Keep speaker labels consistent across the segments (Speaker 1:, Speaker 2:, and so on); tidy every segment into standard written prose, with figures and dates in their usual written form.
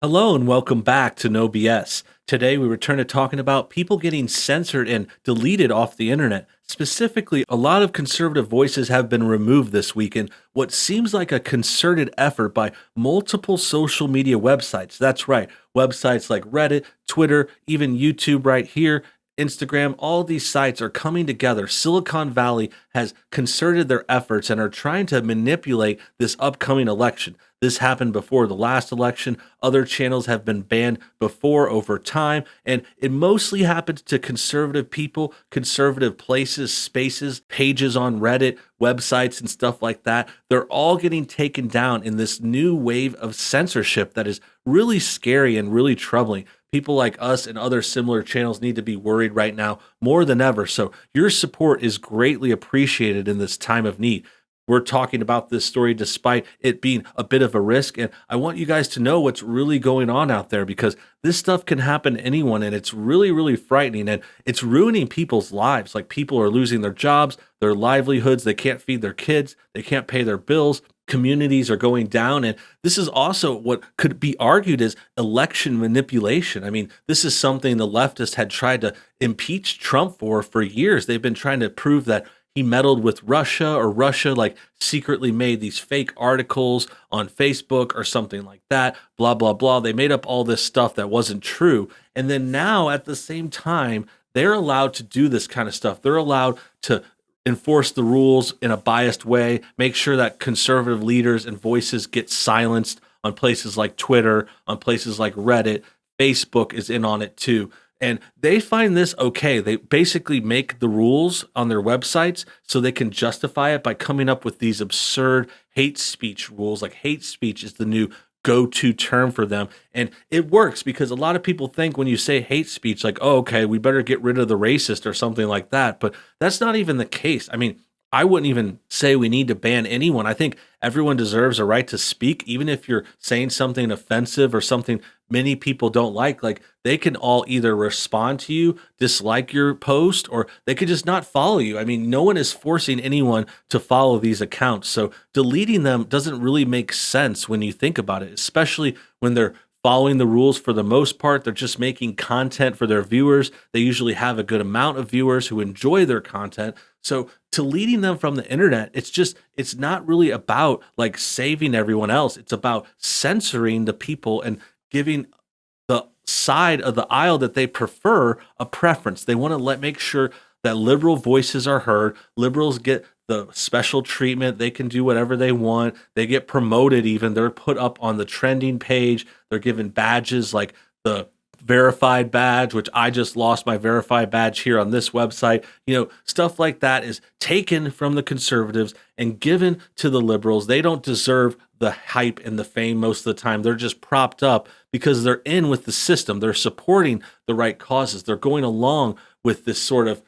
Speaker 1: Hello and welcome back to NoBS. Today we return to talking about people getting censored and deleted off the internet. Specifically, a lot of conservative voices have been removed this week in what seems like a concerted effort by multiple social media websites. That's right, websites like Reddit, Twitter, even YouTube right here. Instagram, all these sites are coming together. Silicon Valley has concerted their efforts and are trying to manipulate this upcoming election. This happened before the last election. Other channels have been banned before over time, and it mostly happens to conservative people, conservative places, spaces, pages on Reddit, websites, and stuff like that. They're all getting taken down in this new wave of censorship that is really scary and really troubling. People like us and other similar channels need to be worried right now more than ever. So, your support is greatly appreciated in this time of need. We're talking about this story despite it being a bit of a risk. And I want you guys to know what's really going on out there because this stuff can happen to anyone. And it's really, really frightening. And it's ruining people's lives. Like people are losing their jobs, their livelihoods. They can't feed their kids. They can't pay their bills. Communities are going down. And this is also what could be argued as election manipulation. I mean, this is something the leftists had tried to impeach Trump for years. They've been trying to prove that he meddled with Russia or Russia like secretly made these fake articles on Facebook or something like that, blah, blah, blah. They made up all this stuff that wasn't true. And then now at the same time, they're allowed to do this kind of stuff. They're allowed to enforce the rules in a biased way, make sure that conservative leaders and voices get silenced on places like Twitter, on places like Reddit. Facebook is in on it too. And they find this okay. They basically make the rules on their websites so they can justify it by coming up with these absurd hate speech rules. Like hate speech is the new go-to term for them. And it works because a lot of people think when you say hate speech, like, oh, okay, we better get rid of the racist or something like that. But that's not even the case. I mean, I wouldn't even say we need to ban anyone. I think everyone deserves a right to speak, even if you're saying something offensive or something many people don't like they can all either respond to you, dislike your post, or they could just not follow you. I mean, no one is forcing anyone to follow these accounts. So deleting them doesn't really make sense when you think about it, especially when they're following the rules for the most part. They're just making content for their viewers. They usually have a good amount of viewers who enjoy their content. So deleting them from the internet, it's not really about like saving everyone else. It's about censoring the people and giving the side of the aisle that they prefer a preference. They want to make sure that liberal voices are heard. Liberals get the special treatment. They can do whatever they want. They get promoted even. They're put up on the trending page. They're given badges like the verified badge, which I just lost my verified badge here on this website. Stuff like that is taken from the conservatives and given to the liberals. They don't deserve the hype and the fame most of the time. They're just propped up because they're in with the system. They're supporting the right causes. They're going along with this sort of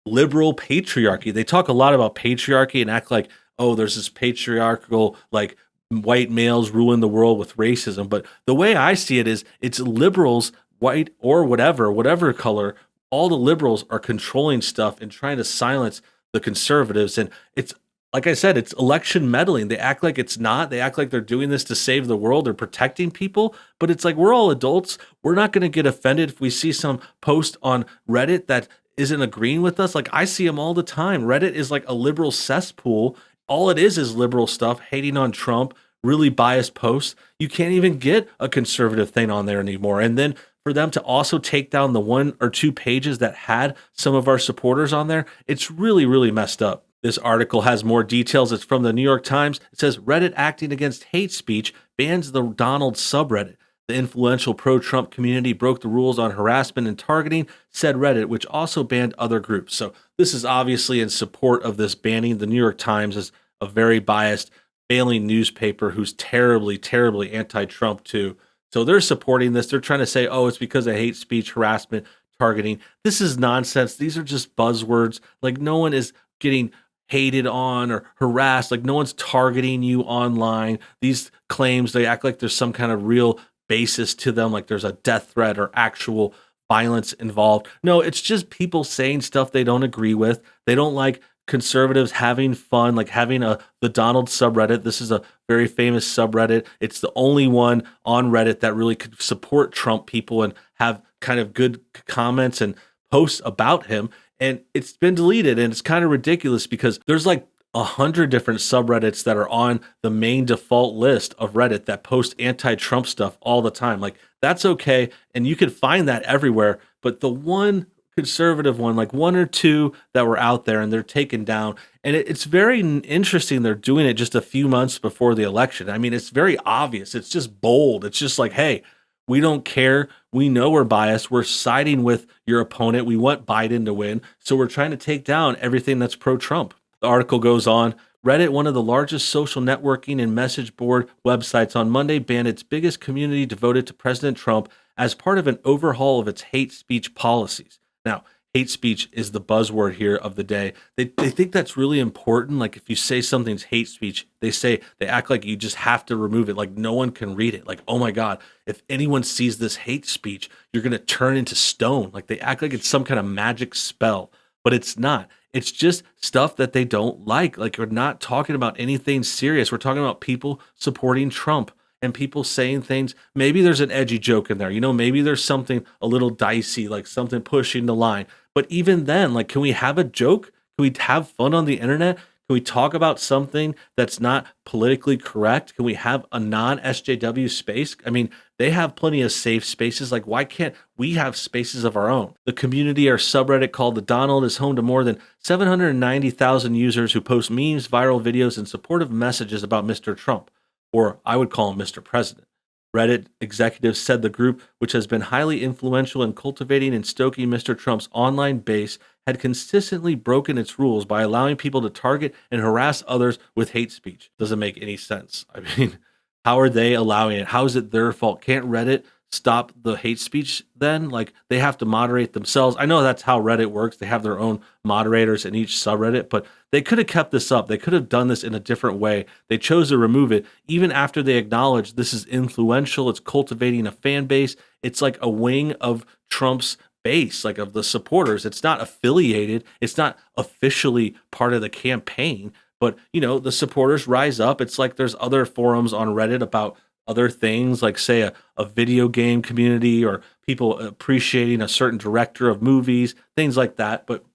Speaker 1: liberal patriarchy. They talk a lot about patriarchy and act like, oh, there's this patriarchal, like white males ruling the world with racism. But the way I see it is it's liberals, white or whatever color, all the liberals are controlling stuff and trying to silence the conservatives. And it's, like I said, it's election meddling. They act like it's not. They act like they're doing this to save the world. They're protecting people. But it's like, we're all adults. We're not going to get offended if we see some post on Reddit that isn't agreeing with us. Like, I see them all the time. Reddit is like a liberal cesspool. All it is liberal stuff, hating on Trump, really biased posts. You can't even get a conservative thing on there anymore. And then for them to also take down the one or two pages that had some of our supporters on there, it's really, really messed up. This article has more details. It's from the New York Times. It says Reddit acting against hate speech bans the Donald subreddit. The influential pro-Trump community broke the rules on harassment and targeting, said Reddit, which also banned other groups. So this is obviously in support of this banning. The New York Times is a very biased, failing newspaper who's terribly, terribly anti-Trump too. So they're supporting this. They're trying to say, oh, it's because of hate speech, harassment, targeting. This is nonsense. These are just buzzwords. Like, no one is getting hated on or harassed. Like, no one's targeting you online. These claims, they act like there's some kind of real basis to them, like there's a death threat or actual violence involved. No, it's just people saying stuff they don't agree with. They don't like conservatives having fun, like having the Donald subreddit. This is a very famous subreddit. It's the only one on Reddit that really could support Trump people and have kind of good comments and posts about him. And it's been deleted, and it's kind of ridiculous because there's like 100 different subreddits that are on the main default list of Reddit that post anti-Trump stuff all the time. Like that's okay, and you can find that everywhere. But the one conservative one, like one or two that were out there, and they're taken down. And it's very interesting. They're doing it just a few months before the election. I mean, it's very obvious. It's just bold. It's just like, hey, we don't care. We know we're biased. We're siding with your opponent. We want Biden to win. So we're trying to take down everything that's pro-Trump. The article goes on. Reddit, one of the largest social networking and message board websites, on Monday banned its biggest community devoted to President Trump as part of an overhaul of its hate speech policies. Now, hate speech is the buzzword here of the day. They think that's really important. Like if you say something's hate speech, they act like you just have to remove it. Like no one can read it. Like, oh my God, if anyone sees this hate speech, you're going to turn into stone. Like they act like it's some kind of magic spell, but it's not. It's just stuff that they don't like. Like we're not talking about anything serious. We're talking about people supporting Trump and people saying things. Maybe there's an edgy joke in there. Maybe there's something a little dicey, like something pushing the line. But even then, like, can we have a joke? Can we have fun on the internet? Can we talk about something that's not politically correct? Can we have a non-SJW space? I mean, they have plenty of safe spaces. Like, why can't we have spaces of our own? The community, our subreddit called The Donald, is home to more than 790,000 users who post memes, viral videos, and supportive messages about Mr. Trump, or I would call him Mr. President. Reddit executives said the group, which has been highly influential in cultivating and stoking Mr. Trump's online base, had consistently broken its rules by allowing people to target and harass others with hate speech. Doesn't make any sense. I mean, how are they allowing it? How is it their fault? Can't Reddit stop the hate speech then? Like they have to moderate themselves. I know that's how Reddit works. They have their own moderators in each subreddit, but they could have kept this up. They could have done this in a different way. They chose to remove it even after they acknowledged this is influential. It's cultivating a fan base. It's like a wing of Trump's base, like of the supporters. It's not affiliated. It's not officially part of the campaign, but the supporters rise up. It's like there's other forums on Reddit about other things, like say a video game community or people appreciating a certain director of movies, things like that. But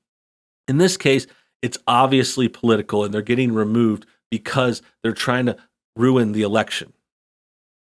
Speaker 1: in this case, it's obviously political and they're getting removed because they're trying to ruin the election.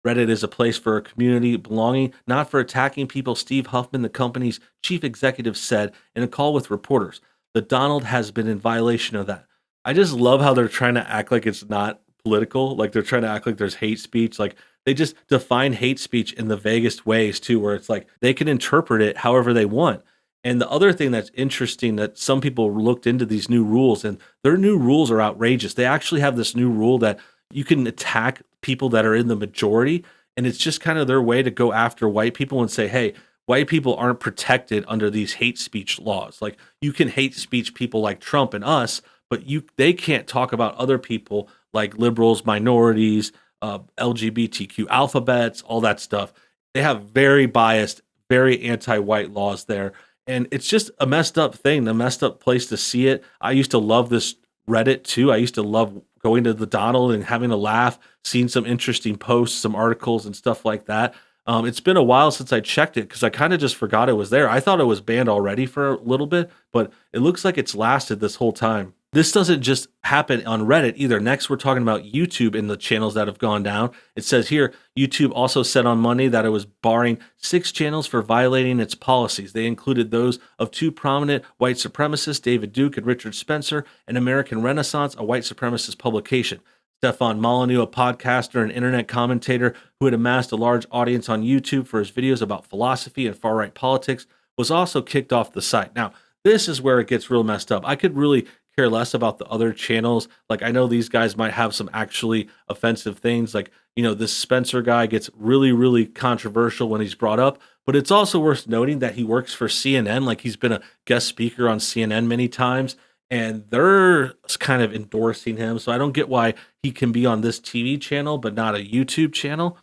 Speaker 1: Reddit is a place for a community belonging, not for attacking people, Steve Huffman, the company's chief executive, said in a call with reporters. The Donald has been in violation of that. I just love how they're trying to act like it's not political. Like they're trying to act like there's hate speech. Like they just define hate speech in the vaguest ways too, where it's like they can interpret it however they want. And the other thing that's interesting that some people looked into these new rules, and their new rules are outrageous. They actually have this new rule that you can attack people that are in the majority, and it's just kind of their way to go after white people and say, hey, white people aren't protected under these hate speech laws. Like you can hate speech people like Trump and us, but they can't talk about other people like liberals, minorities, LGBTQ alphabets, all that stuff. They have very biased, very anti-white laws there. And it's just a messed up thing, a messed up place to see it. I used to love this Reddit too. I used to love going to the Donald and having a laugh, seeing some interesting posts, some articles and stuff like that. It's been a while since I checked it because I kind of just forgot it was there. I thought it was banned already for a little bit, but it looks like it's lasted this whole time. This doesn't just happen on Reddit either. Next, we're talking about YouTube and the channels that have gone down. It says here, YouTube also said on Monday that it was barring 6 channels for violating its policies. They included those of 2 prominent white supremacists, David Duke and Richard Spencer, and American Renaissance, a white supremacist publication. Stefan Molyneux, a podcaster and internet commentator who had amassed a large audience on YouTube for his videos about philosophy and far-right politics, was also kicked off the site. Now, this is where it gets real messed up. I could really care less about the other channels. Like I know these guys might have some actually offensive things. Like, this Spencer guy gets really, really controversial when he's brought up, but it's also worth noting that he works for CNN. Like he's been a guest speaker on CNN many times and they're kind of endorsing him. So I don't get why he can be on this TV channel, but not a YouTube channel.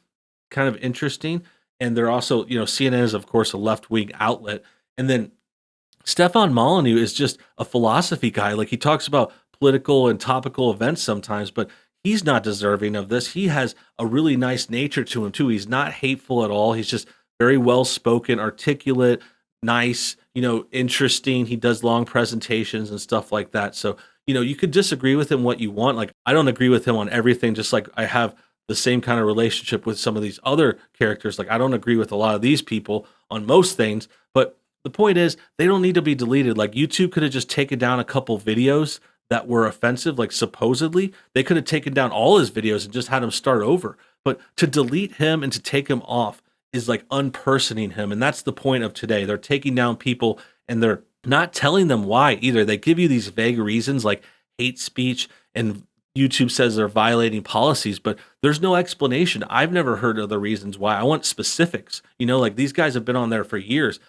Speaker 1: Kind of interesting. And they're also, CNN is of course a left-wing outlet. And then Stefan Molyneux is just a philosophy guy. Like he talks about political and topical events sometimes, but he's not deserving of this. He has a really nice nature to him too. He's not hateful at all. He's just very well spoken, articulate, nice, interesting. He does long presentations and stuff like that. So, you could disagree with him what you want. Like, I don't agree with him on everything, just like I have the same kind of relationship with some of these other characters. Like, I don't agree with a lot of these people on most things, but the point is they don't need to be deleted. Like, YouTube could have just taken down a couple videos that were offensive, like supposedly. They could have taken down all his videos and just had him start over. But to delete him and to take him off is like unpersoning him. And that's the point of today. They're taking down people and they're not telling them why either. They give you these vague reasons like hate speech, and YouTube says they're violating policies, but there's no explanation. I've never heard of the reasons why. I want specifics. Like these guys have been on there for years.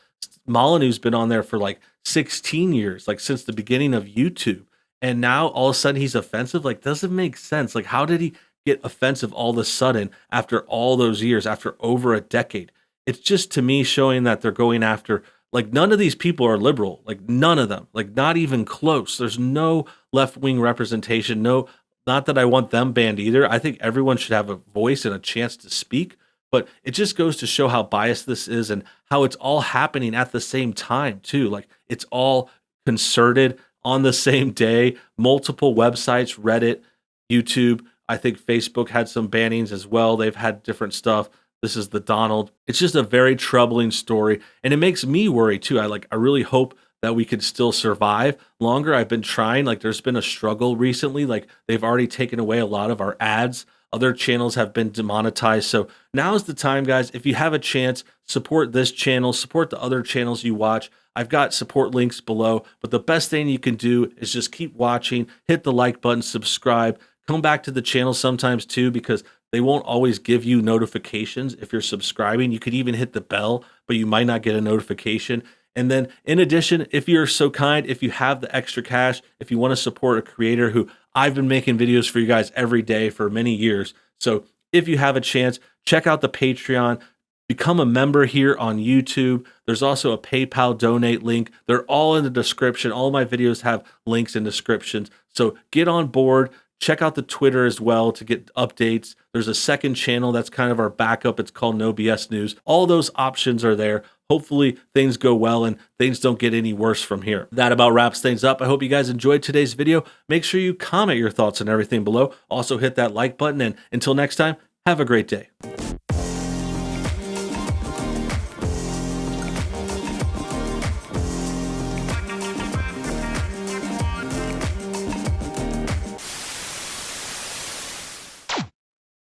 Speaker 1: Molyneux's been on there for like 16 years, like since the beginning of YouTube. And now all of a sudden he's offensive. Like, doesn't make sense. Like, how did he get offensive all of a sudden after all those years, after over a decade? It's just, to me, showing that they're going after, like, none of these people are liberal. Like, none of them, like, not even close. There's no left-wing representation. No, not that I want them banned either. I think everyone should have a voice and a chance to speak. But it just goes to show how biased this is and how it's all happening at the same time, too. Like, it's all concerted on the same day. Multiple websites, Reddit, YouTube. I think Facebook had some bannings as well. They've had different stuff. This is the Donald. It's just a very troubling story. And it makes me worry, too. I really hope that we could still survive longer. I've been trying. Like, there's been a struggle recently. Like, they've already taken away a lot of our ads. Other channels have been demonetized. So now is the time, guys. If you have a chance, support this channel, support the other channels you watch. I've got support links below, but the best thing you can do is just keep watching, hit the like button, subscribe, come back to the channel sometimes too, because they won't always give you notifications if you're subscribing. You could even hit the bell, but you might not get a notification. And then in addition, if you're so kind, if you have the extra cash, if you want to support a creator who I've been making videos for you guys every day for many years. So if you have a chance, check out the Patreon, become a member here on YouTube. There's also a PayPal donate link. They're all in the description. All my videos have links and descriptions. So get on board. Check out the Twitter as well to get updates. There's a second channel that's kind of our backup. It's called NoBS News. All those options are there. Hopefully things go well and things don't get any worse from here. That about wraps things up. I hope you guys enjoyed today's video. Make sure you comment your thoughts and everything below. Also hit that like button, and until next time, have a great day.